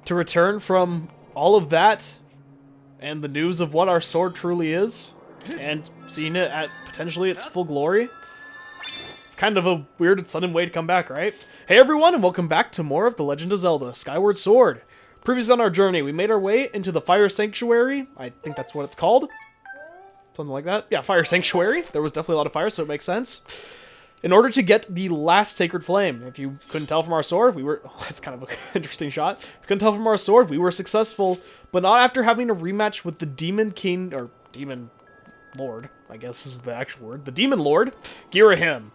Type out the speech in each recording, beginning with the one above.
to return from all of that and the news of what our sword truly is and seeing it at potentially its full glory. It's kind of a weird and sudden way to come back, right? Hey everyone, and welcome back to more of The Legend of Zelda Skyward Sword. Previously on our journey, we made our way into the Fire Sanctuary. I think that's what it's called. Something like that. Yeah, Fire Sanctuary. There was definitely a lot of fire, so it makes sense. In order to get the last Sacred Flame. If you couldn't tell from our sword, we were... Oh, that's kind of an interesting shot. If you couldn't tell from our sword, we were successful, but not after having a rematch with the Demon King, or Demon Lord, I guess this is the actual word. The Demon Lord, Girahim.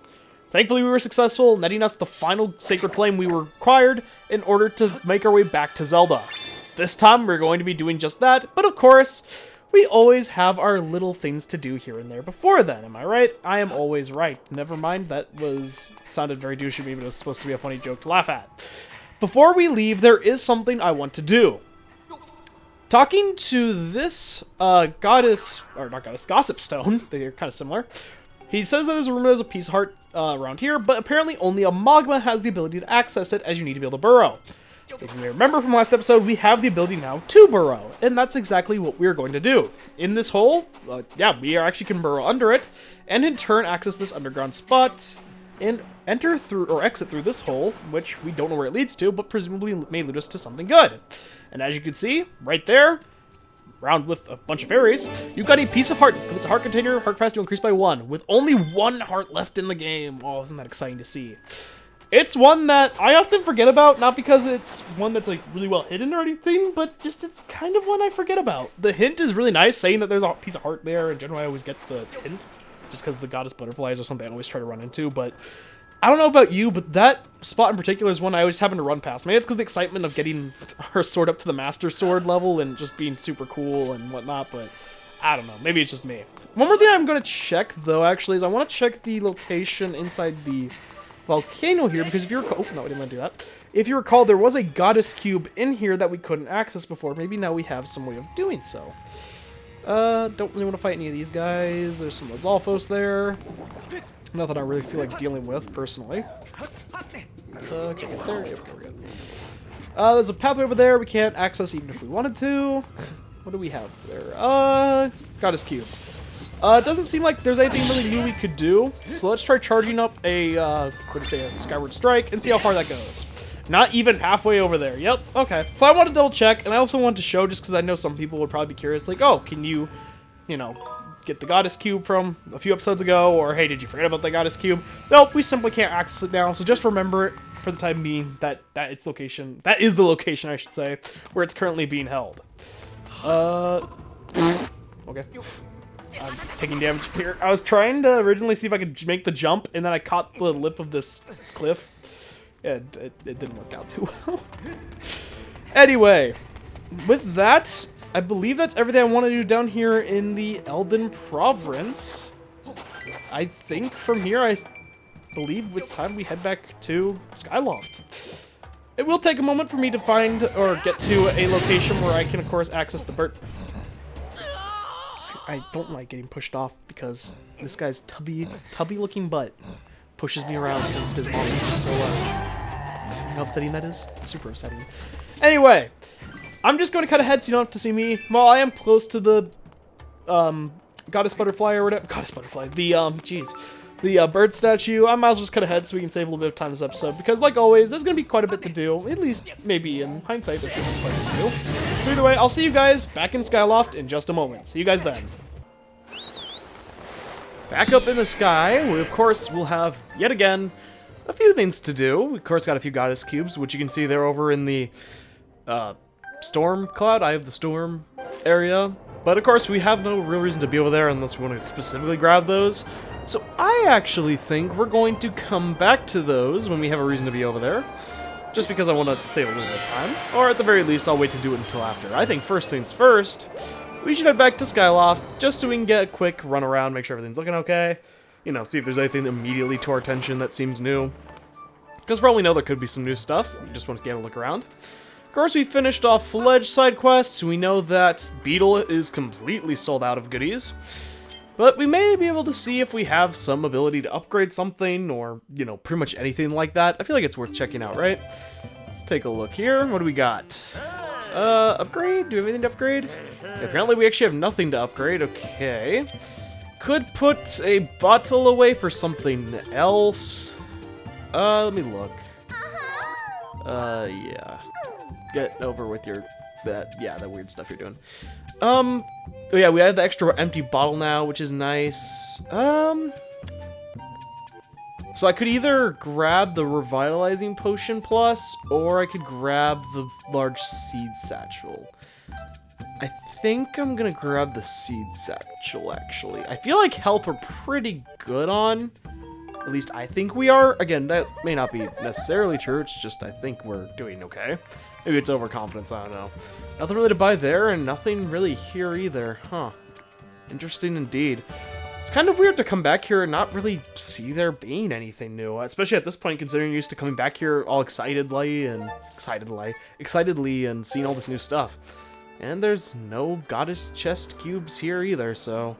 Thankfully, we were successful, netting us the final Sacred Flame we required in order to make our way back to Zelda. This time, we're going to be doing just that, but of course, we always have our little things to do here and there before then, am I right? I am always right. Never mind, that sounded very douchey to me, but it was supposed to be a funny joke to laugh at. Before we leave, there is something I want to do. Talking to this Gossip Stone, they're kind of similar. He says that there's a rumor there's a piece of heart around here, but apparently only a Magma has the ability to access it, as you need to be able to burrow. If you may remember from last episode, we have the ability now to burrow, and that's exactly what we're going to do. In this hole, we actually can burrow under it, and in turn access this underground spot, and enter through, or exit through this hole, which we don't know where it leads to, but presumably may lead us to something good. And as you can see, right there, round with a bunch of fairies, you've got a piece of heart. It's a heart container, heart capacity will increase by 1, with only 1 heart left in the game. Oh, isn't that exciting to see? It's one that I often forget about, not because it's one that's like really well hidden or anything, but just it's kind of one I forget about. The hint is really nice, saying that there's a piece of heart there. In general, I always get the hint, just because the goddess butterflies are something I always try to run into, but I don't know about you, but that spot in particular is one I always happen to run past. Maybe it's because the excitement of getting our sword up to the Master Sword level and just being super cool and whatnot, but I don't know. Maybe it's just me. One more thing I'm going to check, though, actually, is I want to check the location inside the volcano here, because if you recall... Oh, no, I didn't want to do that. If you recall, there was a goddess cube in here that we couldn't access before. Maybe now we have some way of doing so. Don't really want to fight any of these guys. There's some Lizalfos there. Nothing I really feel like dealing with, personally. Okay, get there. Yep, we're good. There's a pathway over there we can't access even if we wanted to. What do we have there? Goddess cube. It doesn't seem like there's anything really new we could do. So let's try charging up a, a Skyward Strike and see how far that goes. Not even halfway over there. Yep, okay. So I want to double check, and I also want to show, just because I know some people would probably be curious, like, oh, can you know, get the Goddess Cube from a few episodes ago, or hey, did you forget about the Goddess Cube? Nope, we simply can't access it now, so just remember it for the time being that that is the location, I should say, where it's currently being held. Okay. I'm taking damage here. I was trying to originally see if I could make the jump, and then I caught the lip of this cliff. Yeah, it didn't work out too well. Anyway, with that, I believe that's everything I want to do down here in the Elden Province. I think from here, I believe it's time we head back to Skyloft. It will take a moment for me to find or get to a location where I can, of course, access the bird. I don't like getting pushed off because this guy's tubby-looking butt pushes me around because his body is just so how upsetting that is? It's super upsetting. Anyway, I'm just going to cut ahead so you don't have to see me. While I am close to the Goddess Butterfly or whatever. Goddess Butterfly. The bird statue. I might as well just cut ahead so we can save a little bit of time this episode. Because like always, there's going to be quite a bit to do. At least, maybe in hindsight, there's going to be quite a bit to do. So either way, I'll see you guys back in Skyloft in just a moment. See you guys then. Back up in the sky, we of course will have, yet again, a few things to do. We of course got a few Goddess Cubes, which you can see there over in the Storm Cloud, Eye of the Storm area. But of course we have no real reason to be over there unless we want to specifically grab those. So I actually think we're going to come back to those when we have a reason to be over there. Just because I want to save a little bit of time. Or at the very least, I'll wait to do it until after. I think first things first, we should head back to Skyloft just so we can get a quick run around, make sure everything's looking okay. You know, see if there's anything immediately to our attention that seems new. Because for all we know, there could be some new stuff. We just want to get a look around. Of course, we finished off Fledge side quests. We know that Beetle is completely sold out of goodies. But we may be able to see if we have some ability to upgrade something or, you know, pretty much anything like that. I feel like it's worth checking out, right? Let's take a look here. What do we got? Upgrade? Do we have anything to upgrade? Apparently we actually have nothing to upgrade. Okay. Could put a bottle away for something else. Let me look. Yeah. Get over with your, that weird stuff you're doing. Oh yeah, we have the extra empty bottle now, which is nice. So I could either grab the revitalizing potion plus, or I could grab the large seed satchel. I think I'm gonna grab the seed satchel, actually. I feel like health we're pretty good on. At least I think we are. Again, that may not be necessarily true, it's just I think we're doing okay. Maybe it's overconfidence, I don't know. Nothing really to buy there, and nothing really here either. Huh. Interesting indeed. It's kind of weird to come back here and not really see there being anything new, especially at this point, considering you're used to coming back here all excitedly and seeing all this new stuff. And there's no goddess chest cubes here either, so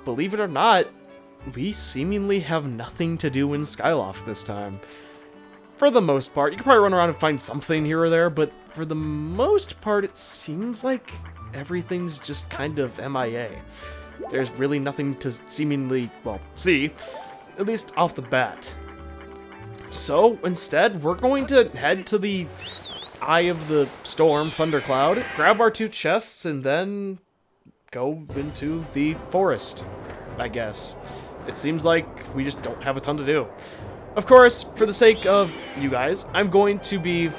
believe it or not, we seemingly have nothing to do in Skyloft this time. For the most part, you can probably run around and find something here or there, but for the most part, it seems like everything's just kind of MIA. There's really nothing to seemingly, well, see, at least off the bat. So, instead, we're going to head to the Eye of the Storm, Thundercloud, grab our 2 chests, and then go into the forest, I guess. It seems like we just don't have a ton to do. Of course, for the sake of you guys, I'm going to be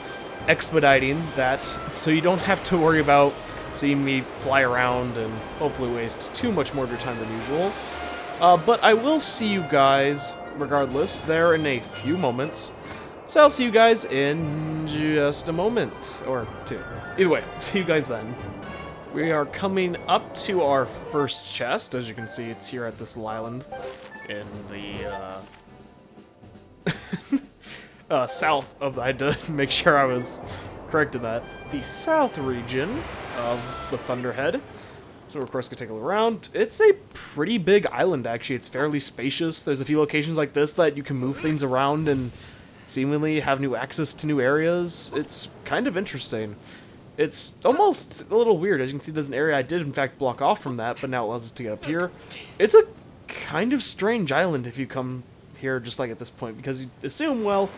expediting that, so you don't have to worry about seeing me fly around and hopefully waste too much more of your time than usual. But I will see you guys, regardless, there in a few moments. So I'll see you guys in just a moment, or 2. Either way, see you guys then. We are coming up to our first chest. As you can see, it's here at this little island in the south of, I had to make sure I was correct in that, the south region of the Thunderhead. So we're of course gonna take a look around. It's a pretty big island, actually. It's fairly spacious. There's a few locations like this that you can move things around and seemingly have new access to new areas. It's kind of interesting. It's almost a little weird. As you can see, there's an area I did in fact block off from that, but now it allows us to get up here. It's a kind of strange island if you come here just like at this point, because you assume, well,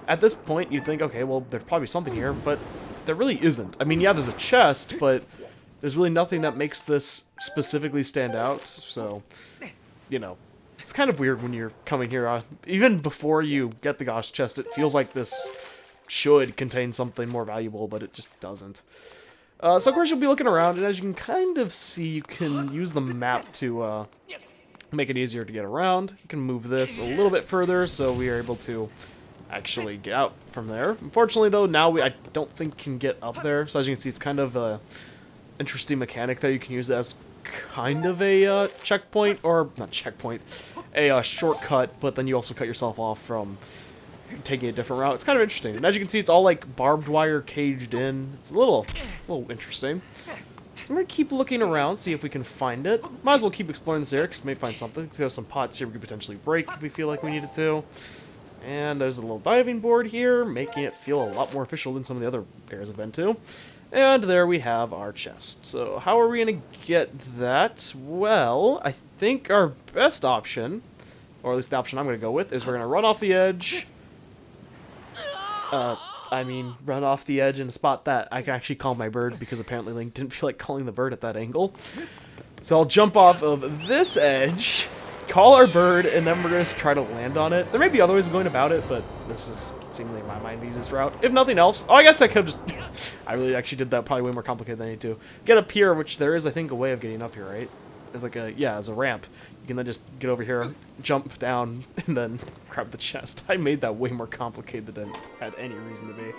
at this point you'd think, okay, well, there's probably something here, but there really isn't. I mean, yeah, there's a chest, but there's really nothing that makes this specifically stand out, so, you know, it's kind of weird when you're coming here. Even before you get the gosh chest, it feels like this should contain something more valuable, but it just doesn't. So of course you'll be looking around, and as you can kind of see, you can use the map to make it easier to get around. You can move this a little bit further, so we are able to actually get out from there. Unfortunately, though, now I don't think can get up there. So as you can see, it's kind of a interesting mechanic that you can use as kind of a checkpoint, or not checkpoint, a shortcut, but then you also cut yourself off from taking a different route. It's kind of interesting. And as you can see, it's all like barbed wire caged in. It's a little interesting. So I'm gonna keep looking around, see if we can find it. Might as well keep exploring this area, because we may find something. Because there's some pots here we could potentially break if we feel like we needed to. And there's a little diving board here, making it feel a lot more official than some of the other areas I've been to. And there we have our chest. So how are we going to get that? Well, I think our best option, or at least the option I'm going to go with, is we're going to run off the edge. Run off the edge and spot that. I can actually call my bird, because apparently Link didn't feel like calling the bird at that angle. So I'll jump off of this edge, call our bird, and then we're going to try to land on it. There may be other ways of going about it, but this is seemingly, in my mind, the easiest route. If nothing else, I guess I could have just... I really actually did that probably way more complicated than I need to. Get up here, which there is, I think, a way of getting up here, right? There's like a, yeah, as a ramp. You can then just get over here, jump down, and then grab the chest. I made that way more complicated than it had any reason to be.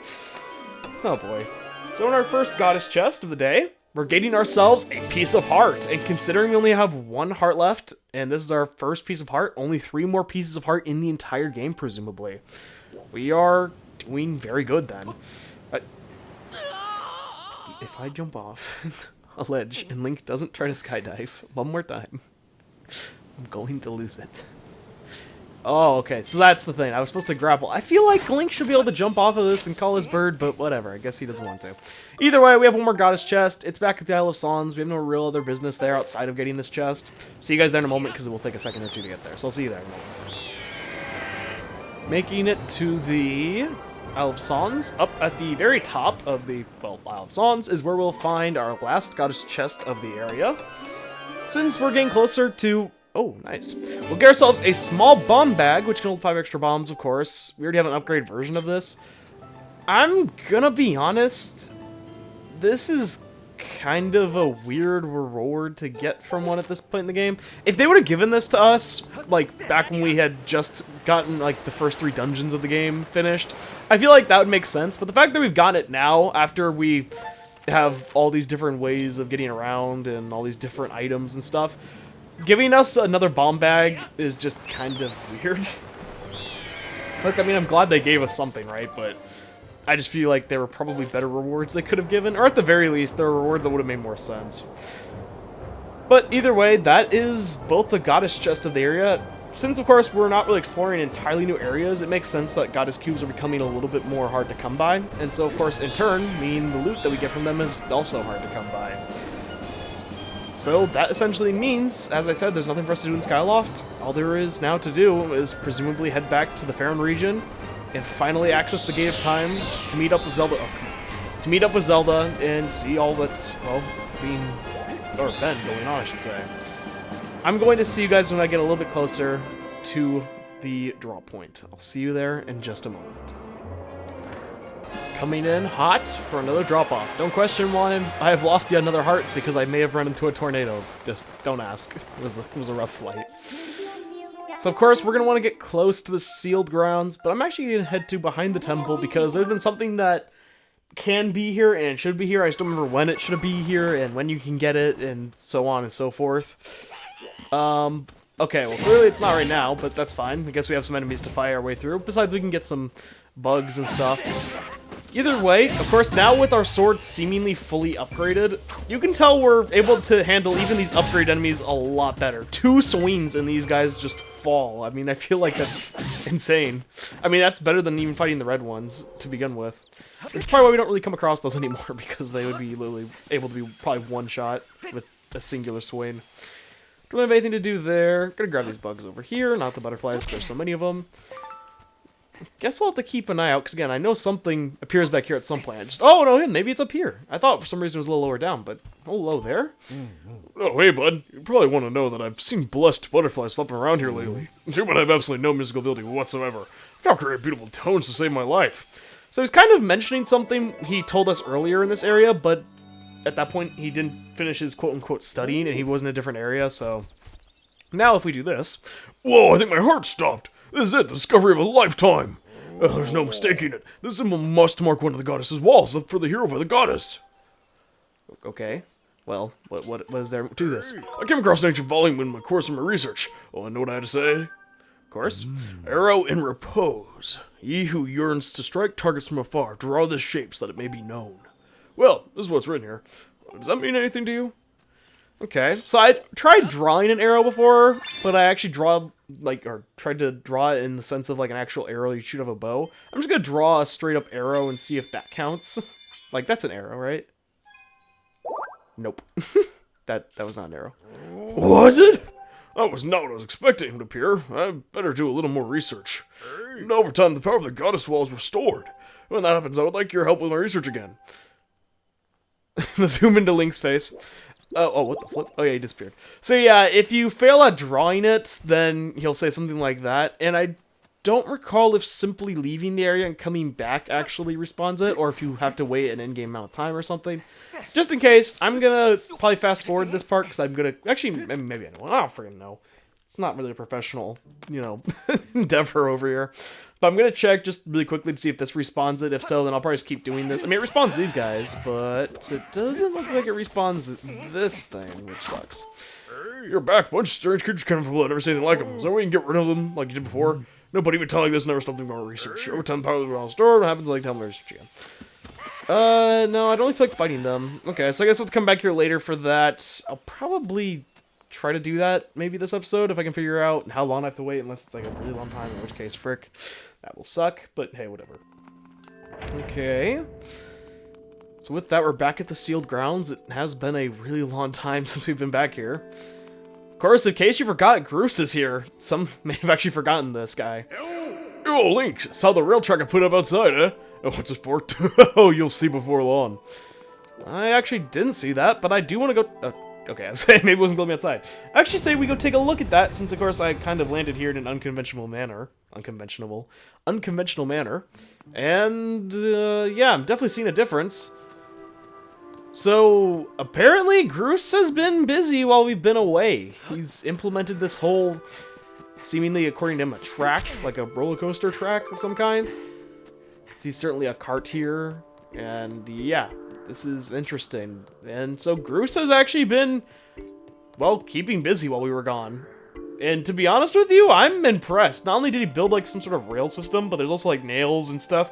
Oh boy. So in our first goddess chest of the day, we're getting ourselves a piece of heart. And considering we only have 1 heart left, and this is our first piece of heart, only 3 more pieces of heart in the entire game, presumably. We are doing very good then. If I jump off a ledge and Link doesn't try to skydive one more time, I'm going to lose it. Oh, okay, so that's the thing. I was supposed to grapple. I feel like Link should be able to jump off of this and call his bird, but whatever. I guess he doesn't want to. Either way, we have one more goddess chest. It's back at the Isle of Sans. We have no real other business there outside of getting this chest. See you guys there in a moment, because it will take a second or two to get there. So I'll see you there in a moment. Making it to the Isle of Sans. Up at the very top of the, well, Isle of Sans is where we'll find our last goddess chest of the area. Since we're getting closer to... Oh, nice. We'll get ourselves a small bomb bag, which can hold 5 extra bombs, of course. We already have an upgraded version of this. I'm gonna be honest, this is kind of a weird reward to get from one at this point in the game. If they would have given this to us, like, back when we had just gotten, like, the first 3 dungeons of the game finished, I feel like that would make sense. But the fact that we've gotten it now, after we have all these different ways of getting around and all these different items and stuff, giving us another bomb bag is just kind of weird. Look, I mean, I'm glad they gave us something, right? But I just feel like there were probably better rewards they could have given, or at the very least, there were rewards that would have made more sense. But either way, that is both the goddess chest of the area. Since, of course, we're not really exploring entirely new areas, it makes sense that goddess cubes are becoming a little bit more hard to come by. And so, of course, in turn, meaning the loot that we get from them is also hard to come by. So that essentially means, as I said, there's nothing for us to do in Skyloft. All there is now to do is presumably head back to the Faron region and finally access the Gate of Time to meet up with Zelda. Oh, come on. To meet up with Zelda and see all that's, well, been going on, I should say. I'm going to see you guys when I get a little bit closer to the draw point. I'll see you there in just a moment. Coming in hot for another drop-off. Don't question why I have lost yet another heart. It's because I may have run into a tornado. Just don't ask. It was a rough flight. So of course we're going to want to get close to the sealed grounds, but I'm actually going to head to behind the temple because there's been something that can be here and should be here. I just don't remember when it should be here and when you can get it and so on and so forth. Okay, well clearly it's not right now, but that's fine. I guess we have some enemies to fight our way through. Besides, we can get some bugs and stuff. Either way, of course, now with our swords seemingly fully upgraded, you can tell we're able to handle even these upgrade enemies a lot better. 2 swings and these guys just fall. I mean, I feel like that's insane. I mean, that's better than even fighting the red ones to begin with. Which is probably why we don't really come across those anymore, because they would be literally able to be probably one-shot with a singular swing. Don't have anything to do there. Gonna grab these bugs over here, not the butterflies because there's so many of them. Guess I'll have to keep an eye out, because again, I know something appears back here at some point. Oh, no, maybe it's up here. I thought for some reason it was a little lower down, but oh, low there? Oh, hey, bud. You probably want to know that I've seen blessed butterflies flopping around here lately. Too bad I have absolutely no musical ability whatsoever. I've created beautiful tones to save my life. So he's kind of mentioning something he told us earlier in this area, but at that point he didn't finish his quote-unquote studying, and he was in a different area, so... Now if we do this... Whoa, I think my heart stopped! This is it, the discovery of a lifetime! There's no mistaking it. This symbol must mark one of the goddess's walls, left for the hero by the goddess. Okay. Well, what is there to this? I came across an ancient volume in my course of my research. Oh, and know what I had to say? Of course. Arrow in repose. He who yearns to strike targets from afar, draw this shape so that it may be known. Well, this is what's written here. Does that mean anything to you? Okay, so I tried drawing an arrow before, but I actually tried to draw it in the sense of like an actual arrow you shoot off a bow. I'm just gonna draw a straight up arrow and see if that counts. Like, that's an arrow, right? Nope. that was not an arrow. Was it? That was not what I was expecting him to appear. I better do a little more research. Now over time, the power of the goddess wall is restored. When that happens, I would like your help with my research again. Zoom into Link's face. Oh, what the flip? Oh yeah, he disappeared. So yeah, if you fail at drawing it, then he'll say something like that. And I don't recall if simply leaving the area and coming back actually respawns it, or if you have to wait an in-game amount of time or something. Just in case, I'm gonna probably fast forward this part, because I'm gonna... Actually, maybe I don't freaking know. It's not really a professional, endeavor over here. But I'm gonna check just really quickly to see if this respawns it. If so, then I'll probably just keep doing this. I mean, it respawns these guys, but it doesn't look like it respawns this thing, which sucks. You're back. Bunch of strange creatures coming from below. Never seen anything like them. Is there a way you can get rid of them like you did before? No, but even telling this never stopped doing more research. Over time, the power of the world stored. What happens like tell me research again? No, I don't really feel like fighting them. Okay, so I guess we'll come back here later for that. I'll probably try to do that maybe this episode if I can figure out how long I have to wait, unless it's like a really long time, in which case, frick, that will suck, but hey, whatever. Okay. So with that, we're back at the sealed grounds. It has been a really long time since we've been back here. Of course, in case you forgot, Groose is here. Some may have actually forgotten this guy. Oh, Link, saw the rail track I put up outside, eh? Oh, what's it for? Oh, you'll see before long. I actually didn't see that, but I do want to go... okay, I say maybe it wasn't going to be outside. I actually say we go take a look at that, since of course I kind of landed here in an unconventional manner. Unconventional manner. And, yeah, I'm definitely seeing a difference. So, apparently, Groose has been busy while we've been away. He's implemented this whole, seemingly, according to him, a track, like a roller coaster track of some kind. He's certainly a cart here, and yeah, this is interesting. And so, Groose has actually been, well, keeping busy while we were gone. And to be honest with you, I'm impressed. Not only did he build, like, some sort of rail system, but there's also, like, nails and stuff.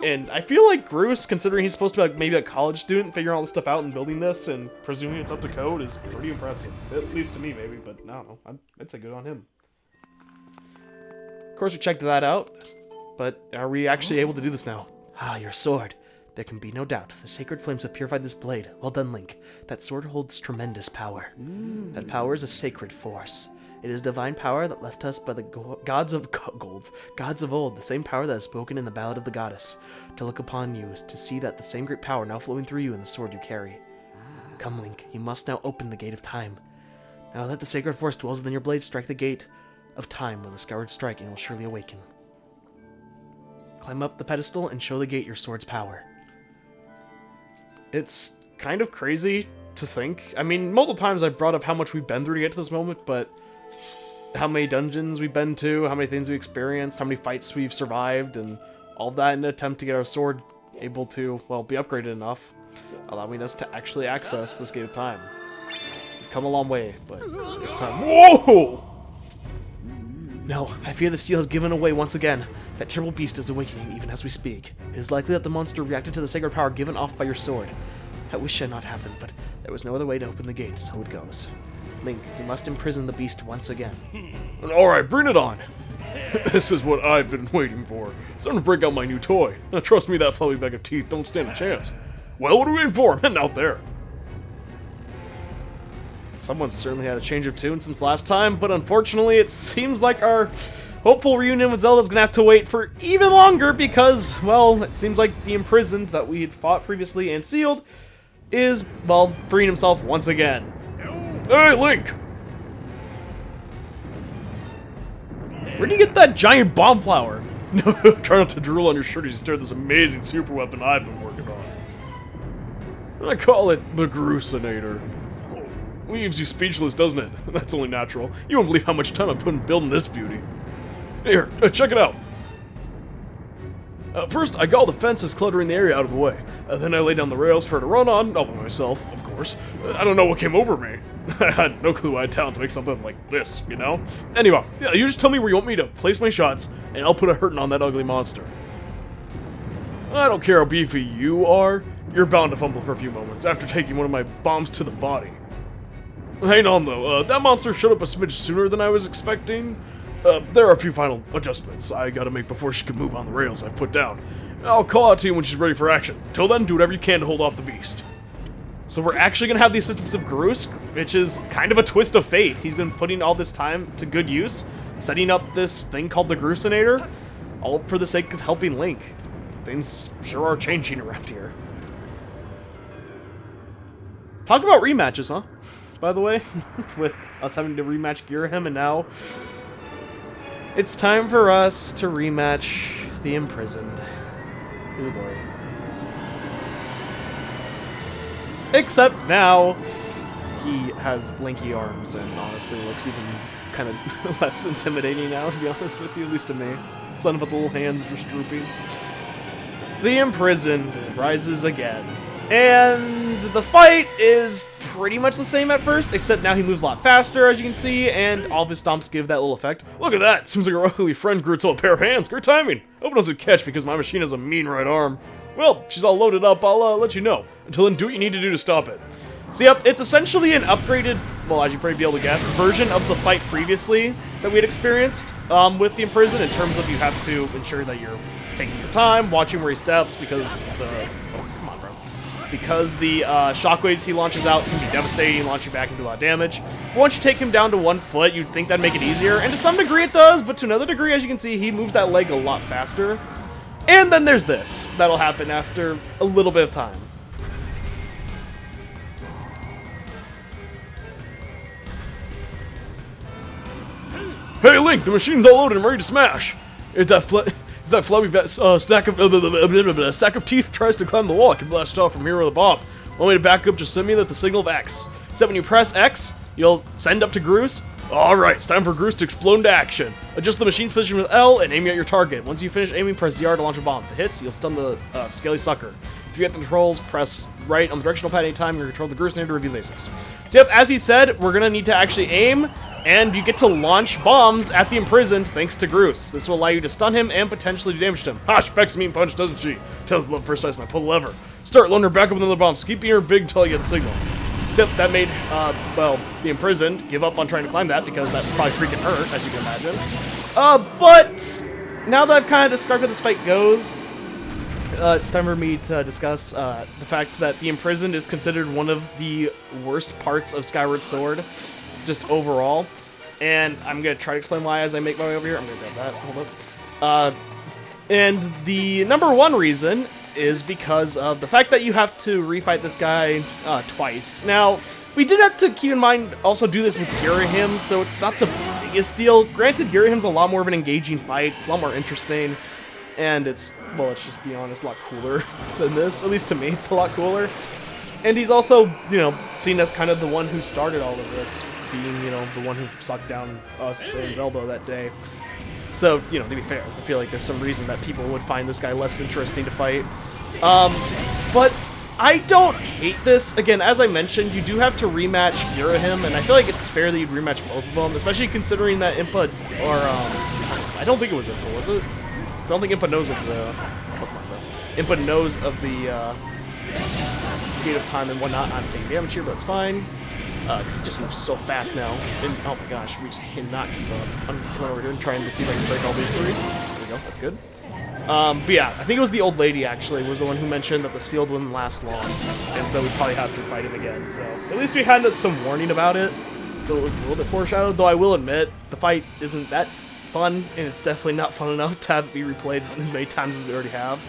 And I feel like Groose, considering he's supposed to be like maybe a college student, figuring all this stuff out and building this, and presuming it's up to code, is pretty impressive. At least to me, maybe, but I don't know. I'd say good on him. Of course, we checked that out, but are we actually able to do this now? Ah, your sword. There can be no doubt. The sacred flames have purified this blade. Well done, Link. That sword holds tremendous power. That power is a sacred force. It is divine power that left us by the gods of old, the same power that is spoken in the Ballad of the Goddess. To look upon you is to see that the same great power now flowing through you in the sword you carry. Come, Link, you must now open the gate of time. Now that the sacred force dwells within your blade, strike the gate of time with a skyward strike and it will surely awaken. Climb up the pedestal and show the gate your sword's power. It's kind of crazy to think. I mean, multiple times I've brought up how much we've been through to get to this moment, but how many dungeons we've been to, how many things we experienced, how many fights we've survived, and all that in an attempt to get our sword able to, well, be upgraded enough, allowing us to actually access this gate of time. We've come a long way, but it's time. Whoa! No, I fear the seal has given away once again. That terrible beast is awakening even as we speak. It is likely that the monster reacted to the sacred power given off by your sword. I wish it had not happened, but there was no other way to open the gate, so it goes. Link, you must imprison the beast once again. Alright, bring it on! This is what I've been waiting for. It's time to break out my new toy. Now, trust me, that floppy bag of teeth don't stand a chance. Well, what are we waiting for? I'm heading out there. Someone's certainly had a change of tune since last time, but unfortunately it seems like our hopeful reunion with Zelda's gonna have to wait for even longer because, well, it seems like the imprisoned that we had fought previously and sealed is, well, freeing himself once again. Hey, Link! Where'd you get that giant bomb flower? No, try not to drool on your shirt as you stare at this amazing super weapon I've been working on. I call it the Groosinator. Leaves you speechless, doesn't it? That's only natural. You won't believe how much time I put in building this beauty. Here, check it out. First, I got all the fences cluttering the area out of the way. Then I laid down the rails for her to run on, all by myself, of course. I don't know what came over me. I had no clue I had talent to make something like this, you know? Anyway, yeah, you just tell me where you want me to place my shots, and I'll put a hurting on that ugly monster. I don't care how beefy you are, you're bound to fumble for a few moments after taking one of my bombs to the body. Hang on though, that monster showed up a smidge sooner than I was expecting. There are a few final adjustments I gotta make before she can move on the rails I've put down. I'll call out to you when she's ready for action. Till then, do whatever you can to hold off the beast. So we're actually gonna have the assistance of Groose, which is kind of a twist of fate. He's been putting all this time to good use, setting up this thing called the Groosinator, all for the sake of helping Link. Things sure are changing around here. Talk about rematches, huh? By the way, with us having to rematch Girahim, and now it's time for us to rematch the Imprisoned. Oh boy. Except now, he has lanky arms and honestly looks even kind of less intimidating now, to be honest with you, at least to me. Something about the little hands just drooping. The Imprisoned rises again. And the fight is pretty much the same at first, except now he moves a lot faster, as you can see, and all of his stomps give that little effect. Look at that! Seems like our ugly friend grew a pair of hands. Great timing! Hope it doesn't catch because my machine has a mean right arm. Well, she's all loaded up, I'll let you know. Until then, do what you need to do to stop it. So yep, it's essentially an upgraded, well, as you probably be able to guess, version of the fight previously that we had experienced with the Imprisoned, in terms of you have to ensure that you're taking your time, watching where he steps, because the shockwaves he launches out can be devastating, launch you back into a lot of damage. But once you take him down to 1 foot, you'd think that'd make it easier, and to some degree it does, but to another degree, as you can see, he moves that leg a lot faster. And then there's this. That'll happen after a little bit of time. Hey Link, the machine's all loaded and ready to smash. If that flabby sack of teeth tries to climb the wall, I can blast off from here with a bomb. One way to back up, just send me the signal of X. Except when you press X, you'll send up to Groose. Alright, it's time for Groose to explode into action. Adjust the machine's position with L and aim at your target. Once you finish aiming, press ZR to launch a bomb. If it hits, you'll stun the scaly sucker. If you get the controls, press right on the directional pad anytime you control the Groose name to review basics. So yep, as he said, we're gonna need to actually aim, and you get to launch bombs at the Imprisoned thanks to Groose. This will allow you to stun him and potentially do damage to him. Ha, she pecks a mean punch, doesn't she? Tells the love first slice and I pull the lever. Start loading her back up with another bomb, so keep her big till you get the signal. Except that made, well, the Imprisoned give up on trying to climb that because that probably freaking hurt, as you can imagine. But now that I've kind of described how this fight goes, it's time for me to discuss the fact that the Imprisoned is considered one of the worst parts of Skyward Sword, just overall. And I'm going to try to explain why as I make my way over here. I'm going to grab that. Hold up. And the number one reason is because of the fact that you have to refight this guy twice. Now, we did have to keep in mind also do this with Girahim, so it's not the biggest deal. Granted, Girahim's a lot more of an engaging fight. It's a lot more interesting. And it's, well, let's just be honest, a lot cooler than this. At least to me, it's a lot cooler. And he's also, you know, seen as kind of the one who started all of this, being, you know, the one who sucked down us and Zelda that day. So, you know, to be fair, I feel like there's some reason that people would find this guy less interesting to fight. But I don't hate this. Again, as I mentioned, you do have to rematch Girahim, and I feel like it's fair that you'd rematch both of them, especially considering that Impa, or, I don't think it was Impa, was it? I don't think Impa knows of the... Impa knows of the, gate of time and whatnot. I'm taking damage here, but it's fine. Because it just moves so fast now. And, oh my gosh, we just cannot keep up. I'm coming over here and trying to see if I can break all these three. There we go, that's good. But yeah, I think it was the old lady, actually, was the one who mentioned that the sealed wouldn't last long. And so we probably have to fight him again. So at least we had some warning about it. So it was a little bit foreshadowed, though I will admit, the fight isn't that fun, and it's definitely not fun enough to have it be replayed as many times as we already have.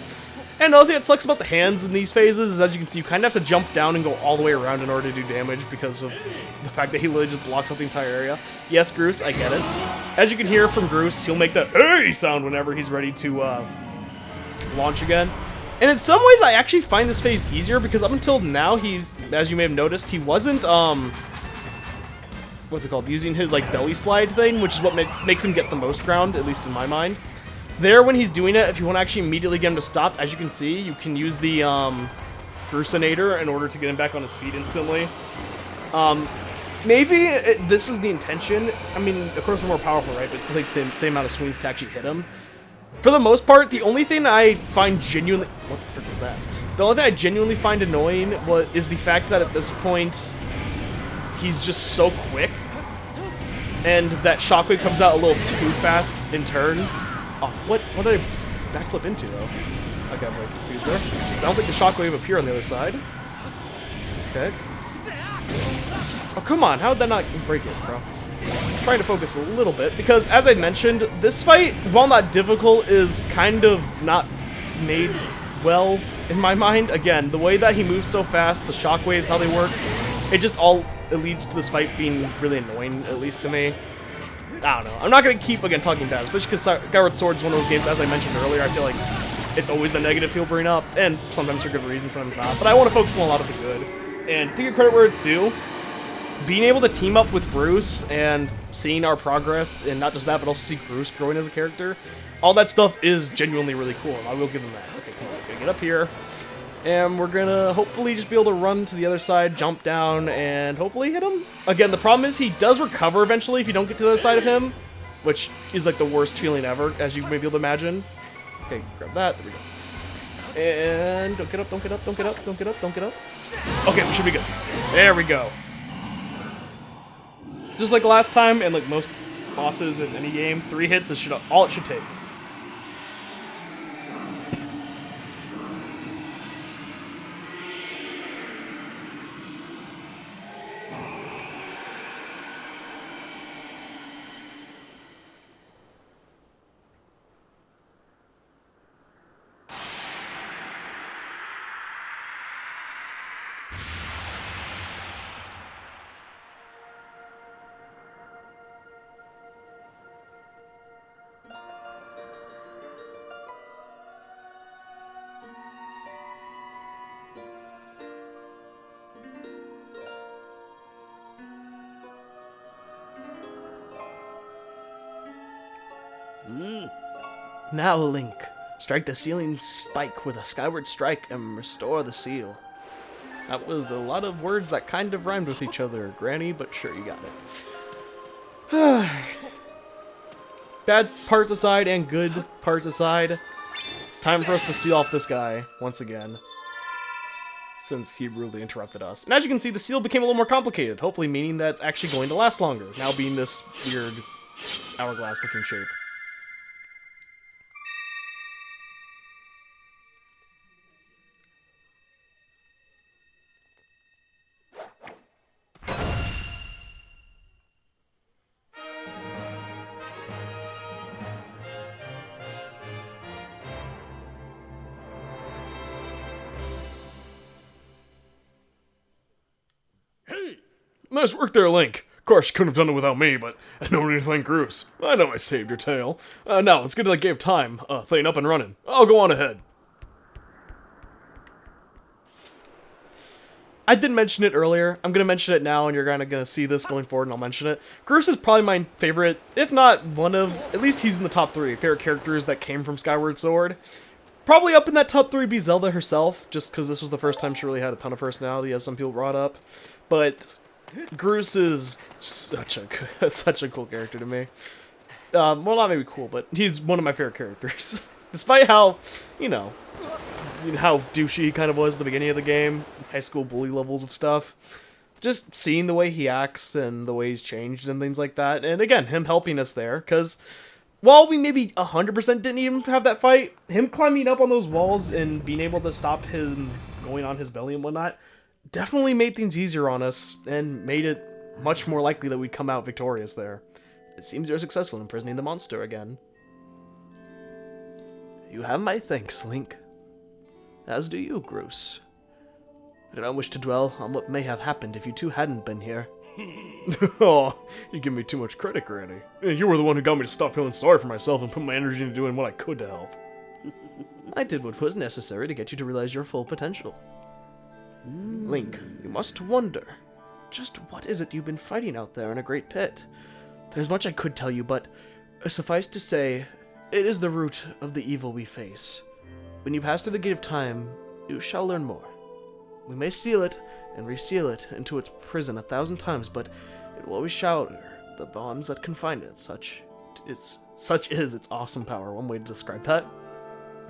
And another thing that sucks about the hands in these phases is, as you can see, you kind of have to jump down and go all the way around in order to do damage because of the fact that he literally just blocks up the entire area. Yes, Groose, I get it. As you can hear from Groose, he'll make that "hey" sound whenever he's ready to launch again. And in some ways, I actually find this phase easier because up until now, he's, as you may have noticed, he wasn't, what's it called, using his, like, belly slide thing, which is what makes him get the most ground, at least in my mind. There, when he's doing it, if you want to actually immediately get him to stop, as you can see, you can use the Gruusinator in order to get him back on his feet instantly. Maybe this is the intention. I mean, of course we're more powerful, right? But it still takes the same amount of swings to actually hit him. For the most part, the only thing I find genuinely... What the frick was that? The only thing I genuinely find annoying is the fact that at this point, he's just so quick. And that shockwave comes out a little too fast in turn. Oh, what did I backflip into, though? I got very confused there. I don't think the shockwave appear on the other side. Okay. Oh, come on. How did that not break it, bro? I'm trying to focus a little bit, because, as I mentioned, this fight, while not difficult, is kind of not made well, in my mind. Again, the way that he moves so fast, the shockwaves, how they work, it leads to this fight being really annoying, at least to me. I don't know. I'm not going to keep, again, talking bad, especially because Skyward Sword is one of those games, as I mentioned earlier, I feel like it's always the negative people bring up, and sometimes for good reasons, sometimes not. But I want to focus on a lot of the good. And to give credit where it's due, being able to team up with Groose and seeing our progress, and not just that, but also see Groose growing as a character, all that stuff is genuinely really cool, and I will give him that. Okay, cool. We're going to get up here, and we're going to hopefully just be able to run to the other side, jump down, and hopefully hit him. Again, the problem is he does recover eventually if you don't get to the other side of him, which is like the worst feeling ever, as you may be able to imagine. Okay, grab that. There we go. And don't get up, don't get up, don't get up, don't get up, don't get up. Okay, we should be good. There we go. Just like last time, and like most bosses in any game, 3 hits is all it should take. Now, Link, strike the sealing spike with a skyward strike and restore the seal. That was a lot of words that kind of rhymed with each other, Granny, but sure, you got it. Bad parts aside and good parts aside, it's time for us to seal off this guy once again, since he rudely interrupted us. And as you can see, the seal became a little more complicated, hopefully meaning that it's actually going to last longer, now being this weird hourglass-looking shape. Nice work there, Link. Of course, you couldn't have done it without me, but I don't need to thank Groose. I know I saved your tail. Now, let's get to that game of time. Thing up and running. I'll go on ahead. I did mention it earlier. I'm going to mention it now, and you're kind of going to see this going forward, and I'll mention it. Groose is probably my favorite, if not one of, at least he's in the top 3 favorite characters that came from Skyward Sword. Probably up in that top 3 be Zelda herself, just because this was the first time she really had a ton of personality, as some people brought up. But Groose is such a cool character to me. Well, not maybe cool, but he's one of my favorite characters. Despite how, you know, how douchey he kind of was at the beginning of the game, high school bully levels of stuff. Just seeing the way he acts and the way he's changed and things like that. And again, him helping us there, because while we maybe 100% didn't even have that fight, him climbing up on those walls and being able to stop him going on his belly and whatnot definitely made things easier on us and made it much more likely that we'd come out victorious there. It seems you're successful in imprisoning the monster again. You have my thanks, Link. As do you, Groose. I do not wish to dwell on what may have happened if you two hadn't been here. Oh, you give me too much credit, Granny. You were the one who got me to stop feeling sorry for myself and put my energy into doing what I could to help. I did what was necessary to get you to realize your full potential. Link, you must wonder, just what is it you've been fighting out there in a great pit? There's much I could tell you, but suffice to say, it is the root of the evil we face. When you pass through the gate of time, you shall learn more. We may seal it and reseal it into its prison 1,000 times, but it will always shatter the bonds that confine it. Such is its awesome power. One way to describe that.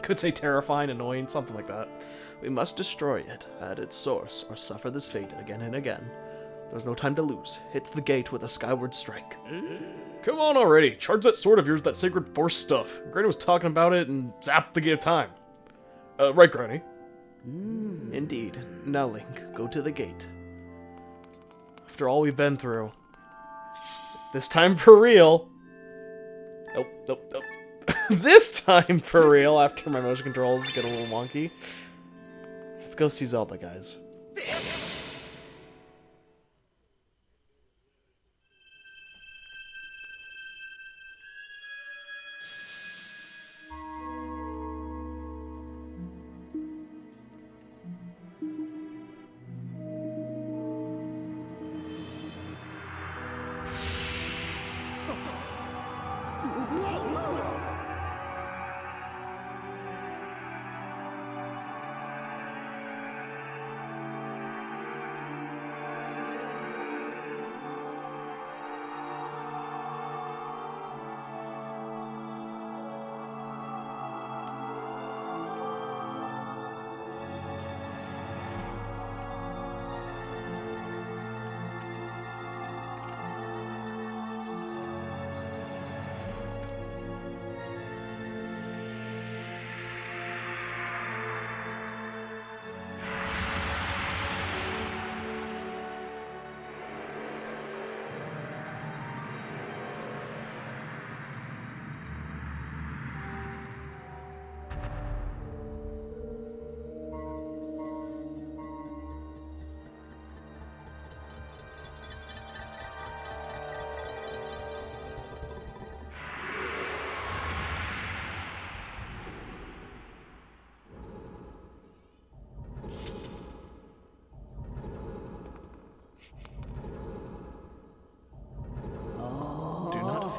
Could say terrifying, annoying, something like that. We must destroy it at its source, or suffer this fate again and again. There's no time to lose. Hit the gate with a skyward strike. Come on already. Charge that sword of yours, that sacred force stuff. Granny was talking about it and zapped the gate of time. Right, Granny? Indeed. Now, Link, go to the gate. After all we've been through. This time for real. Nope. This time for real, after my motion controls get a little wonky. Let's go see Zelda, guys.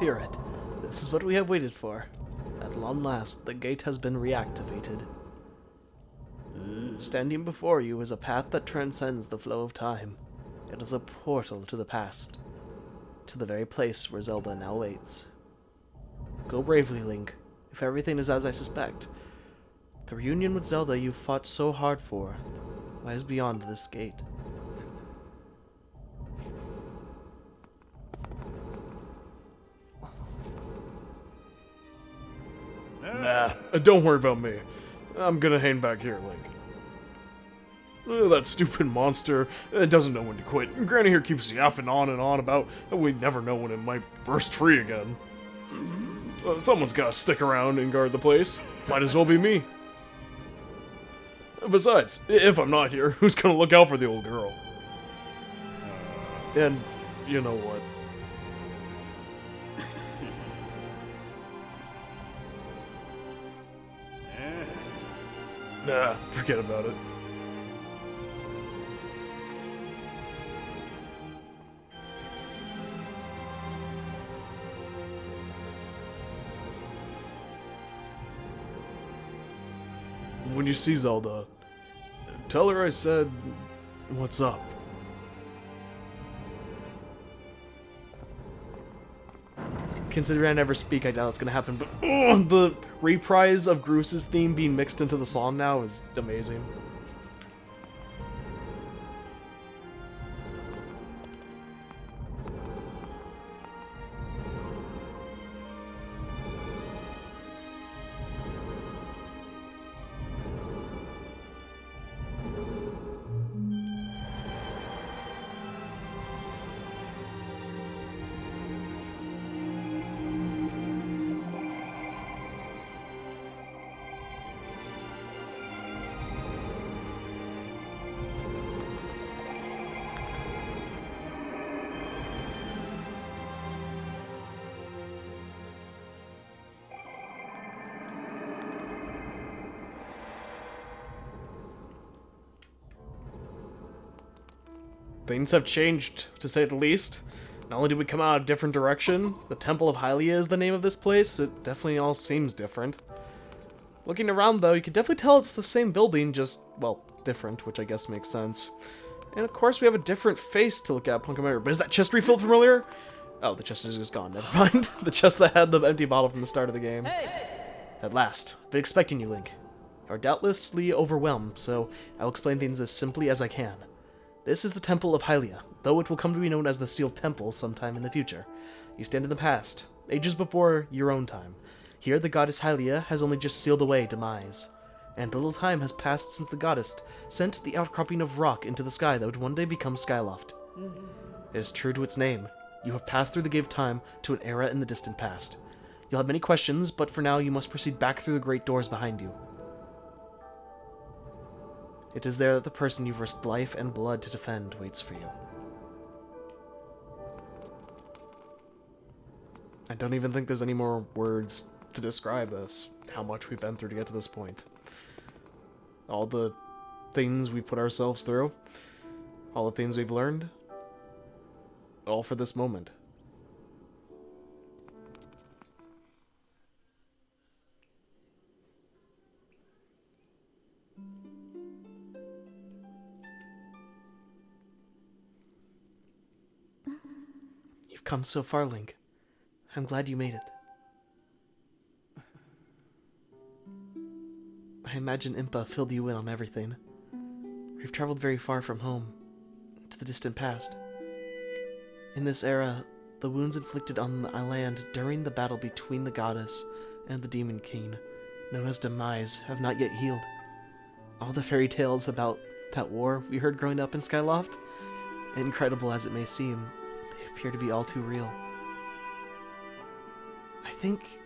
fear it. This is what we have waited for. At long last, the gate has been reactivated. Standing before you is a path that transcends the flow of time. It is a portal to the past, to the very place where Zelda now waits. Go bravely, Link, if everything is as I suspect. The reunion with Zelda you fought so hard for lies beyond this gate. Nah, don't worry about me. I'm gonna hang back here, Link. That stupid monster doesn't know when to quit. Granny here keeps yapping on and on about we never know when it might burst free again. Someone's gotta stick around and guard the place. Might as well be me. Besides, if I'm not here, who's gonna look out for the old girl? And you know what? Nah, forget about it. When you see Zelda, tell her I said, what's up? Considering I never speak, I doubt it's gonna happen, but the reprise of Groos's theme being mixed into the song now is amazing. Things have changed, to say the least. Not only did we come out a different direction, the Temple of Hylia is the name of this place, it definitely all seems different. Looking around though, you can definitely tell it's the same building, just, well, different, which I guess makes sense. And of course we have a different face to look at, Punk Commander. But is that chest refilled from earlier? Oh, the chest is just gone, never mind. The chest that had the empty bottle from the start of the game. At last, been expecting you, Link. You are doubtlessly overwhelmed, so I will explain things as simply as I can. This is the Temple of Hylia, though it will come to be known as the Sealed Temple sometime in the future. You stand in the past, ages before your own time. Here, the goddess Hylia has only just sealed away demise. And little time has passed since the goddess sent the outcropping of rock into the sky that would one day become Skyloft. It is true to its name. You have passed through the gate of time to an era in the distant past. You'll have many questions, but for now you must proceed back through the great doors behind you. It is there that the person you've risked life and blood to defend waits for you. I don't even think there's any more words to describe this, how much we've been through to get to this point. All the things we've put ourselves through, all the things we've learned, all for this moment. You've come so far, Link. I'm glad you made it. I imagine Impa filled you in on everything. We've traveled very far from home, to the distant past. In this era, the wounds inflicted on the land during the battle between the goddess and the Demon King, known as Demise, have not yet healed. All the fairy tales about that war we heard growing up in Skyloft, incredible as it may seem, they appear to be all too real. I think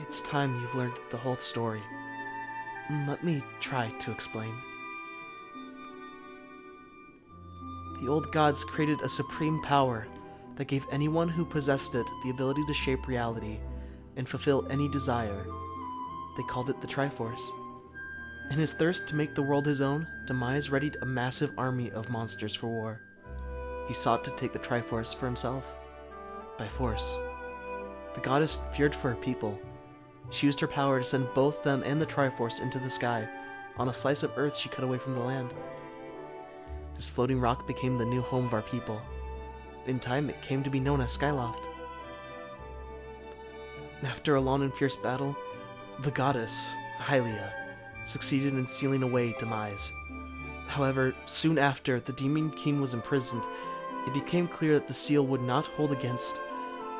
it's time you've learned the whole story. Let me try to explain. The old gods created a supreme power that gave anyone who possessed it the ability to shape reality and fulfill any desire. They called it the Triforce. In his thirst to make the world his own, Demise readied a massive army of monsters for war. He sought to take the Triforce for himself, by force. The goddess feared for her people. She used her power to send both them and the Triforce into the sky, on a slice of earth she cut away from the land. This floating rock became the new home of our people. In time, it came to be known as Skyloft. After a long and fierce battle, the goddess, Hylia, succeeded in sealing away Demise. However, soon after the Demon King was imprisoned, it became clear that the seal would not hold against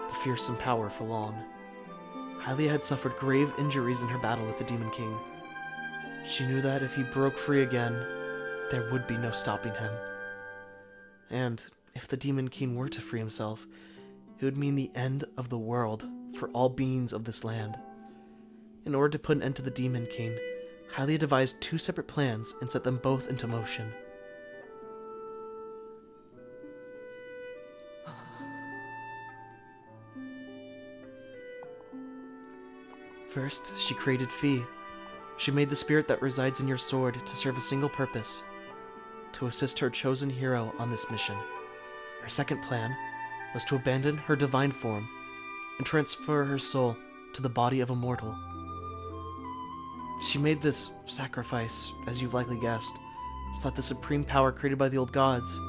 the fearsome power for long. Hylia had suffered grave injuries in her battle with the Demon King. She knew that if he broke free again, there would be no stopping him. And if the Demon King were to free himself, it would mean the end of the world for all beings of this land. In order to put an end to the Demon King, Hylia devised two separate plans and set them both into motion. First, she created Fi. She made the spirit that resides in your sword to serve a single purpose: to assist her chosen hero on this mission. Her second plan was to abandon her divine form and transfer her soul to the body of a mortal. She made this sacrifice, as you've likely guessed, so that the supreme power created by the old gods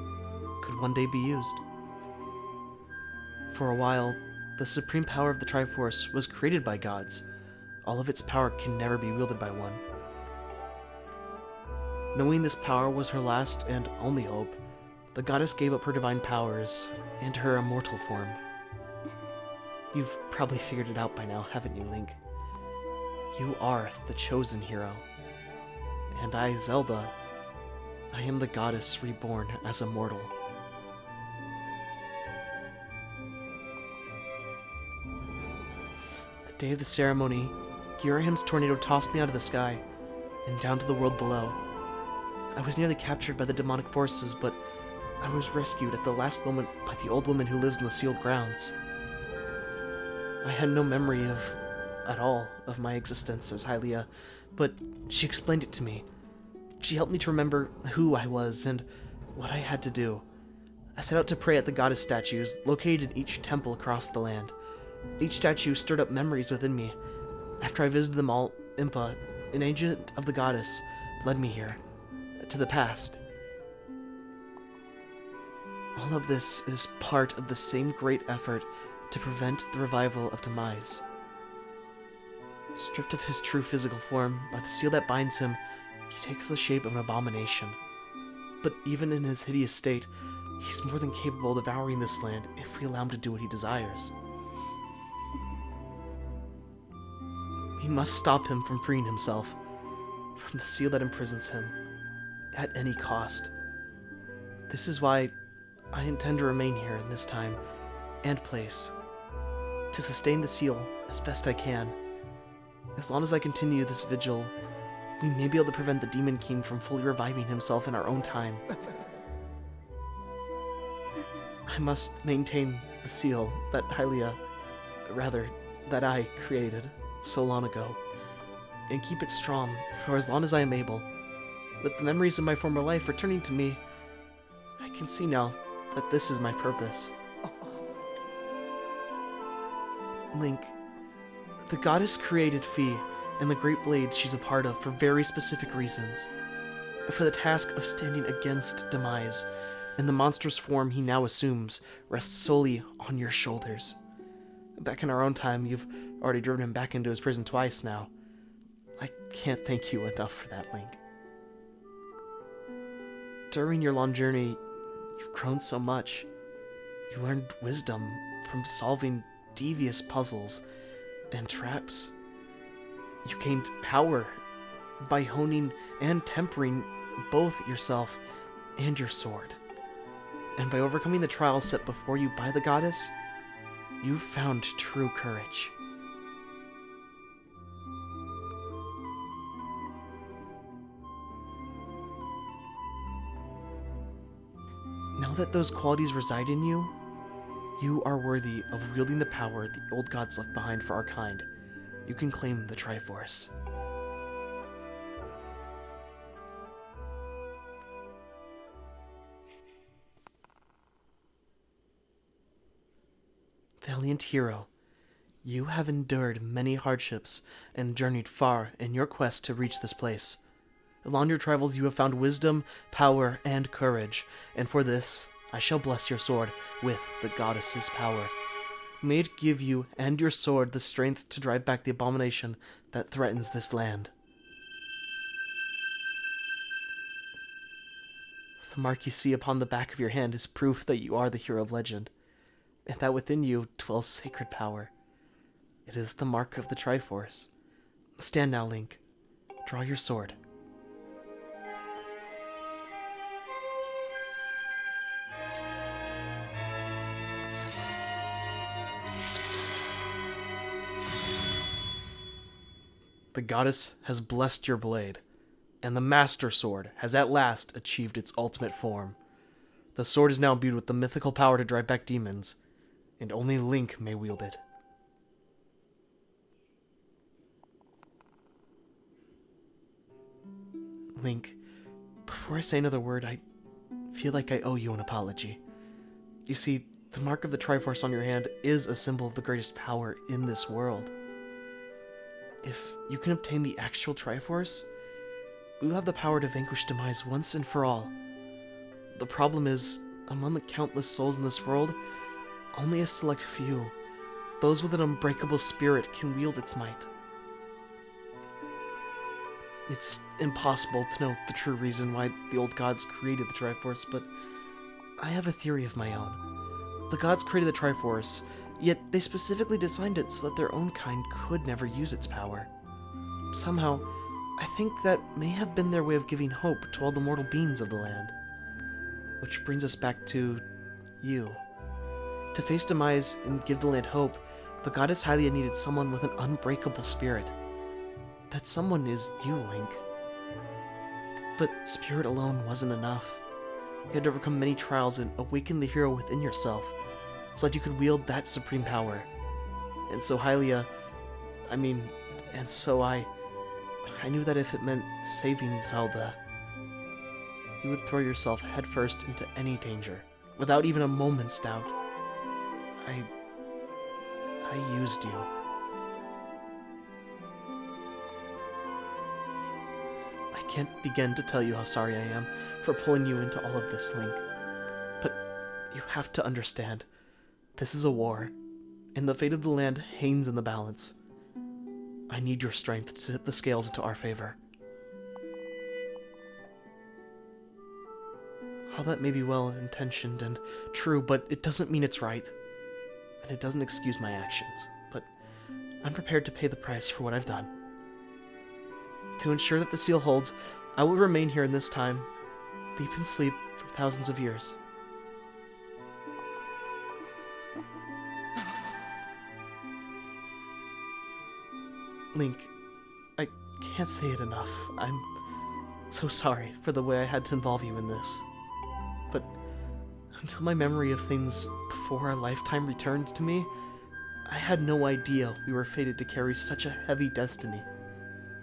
could one day be used. For a while, the supreme power of the Triforce was created by gods. All of its power can never be wielded by one. Knowing this power was her last and only hope, the goddess gave up her divine powers and her immortal form. You've probably figured it out by now, haven't you, Link? You are the chosen hero. And I, Zelda, I am the goddess reborn as a mortal. The day of the ceremony, Girahim's tornado tossed me out of the sky and down to the world below. I was nearly captured by the demonic forces, but I was rescued at the last moment by the old woman who lives in the sealed grounds. I had no memory at all of my existence as Hylia, but she explained it to me. She helped me to remember who I was and what I had to do. I set out to pray at the goddess statues located in each temple across the land. Each statue stirred up memories within me. After I visited them all, Impa, an agent of the goddess, led me here, to the past. All of this is part of the same great effort to prevent the revival of Demise. Stripped of his true physical form by the seal that binds him, he takes the shape of an abomination. But even in his hideous state, he's more than capable of devouring this land if we allow him to do what he desires. We must stop him from freeing himself from the seal that imprisons him at any cost. This is why I intend to remain here in this time and place, to sustain the seal as best I can. As long as I continue this vigil, we may be able to prevent the Demon King from fully reviving himself in our own time. I must maintain the seal that that I created so long ago, and keep it strong for as long as I am able. With the memories of my former life returning to me, I can see now that this is my purpose. Link, the goddess created Fi and the great blade she's a part of for very specific reasons. For the task of standing against Demise, and the monstrous form he now assumes rests solely on your shoulders. Back in our own time, you've already driven him back into his prison twice now. I can't thank you enough for that, Link. During your long journey, you've grown so much. You learned wisdom from solving devious puzzles and traps. You gained power by honing and tempering both yourself and your sword. And by overcoming the trials set before you by the goddess, you found true courage. Now that those qualities reside in you, you are worthy of wielding the power the old gods left behind for our kind. You can claim the Triforce. Valiant hero, You have endured many hardships and journeyed far in your quest to reach this place. Along your travels you have found wisdom, power, and courage, and for this I shall bless your sword with the goddess's power. May it give you and your sword the strength to drive back the abomination that threatens this land. The mark you see upon the back of your hand is proof that you are the hero of legend, and that within you dwells sacred power. It is the mark of the Triforce. Stand now, Link. Draw your sword. The goddess has blessed your blade, and the Master Sword has at last achieved its ultimate form. The sword is now imbued with the mythical power to drive back demons, and only Link may wield it. Link, before I say another word, I feel like I owe you an apology. You see, the mark of the Triforce on your hand is a symbol of the greatest power in this world. If you can obtain the actual Triforce, we will have the power to vanquish Demise once and for all. The problem is, among the countless souls in this world, only a select few, those with an unbreakable spirit, can wield its might. It's impossible to know the true reason why the old gods created the Triforce, but I have a theory of my own. The gods created the Triforce, yet they specifically designed it so that their own kind could never use its power. Somehow, I think that may have been their way of giving hope to all the mortal beings of the land. Which brings us back to you. To face Demise and give the land hope, the goddess Hylia needed someone with an unbreakable spirit. That someone is you, Link. But spirit alone wasn't enough. You had to overcome many trials and awaken the hero within yourself, so that you could wield that supreme power. And so Hylia, I knew that if it meant saving Zelda, you would throw yourself headfirst into any danger, without even a moment's doubt. I used you. I can't begin to tell you how sorry I am for pulling you into all of this, Link. But you have to understand, this is a war, and the fate of the land hangs in the balance. I need your strength to tip the scales into our favor. All that may be well-intentioned and true, but it doesn't mean it's right. And it doesn't excuse my actions, but I'm prepared to pay the price for what I've done. To ensure that the seal holds, I will remain here in this time, deep in sleep for thousands of years. Link, I can't say it enough. I'm so sorry for the way I had to involve you in this. But until my memory of things before our lifetime returned to me, I had no idea we were fated to carry such a heavy destiny.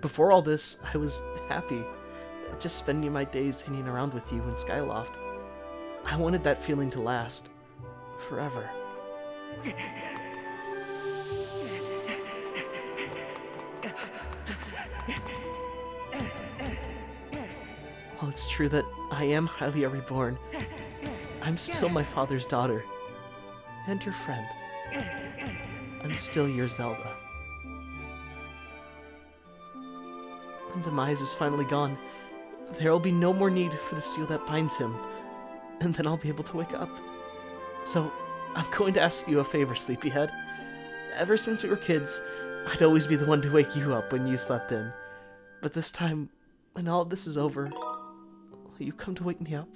Before all this, I was happy, just spending my days hanging around with you in Skyloft. I wanted that feeling to last forever. While it's true that I am Hylia reborn, I'm still my father's daughter, and your friend. I'm still your Zelda. When Demise is finally gone, there will be no more need for the seal that binds him, and then I'll be able to wake up. So, I'm going to ask you a favor, Sleepyhead. Ever since we were kids, I'd always be the one to wake you up when you slept in. But this time, when all of this is over, will you come to wake me up?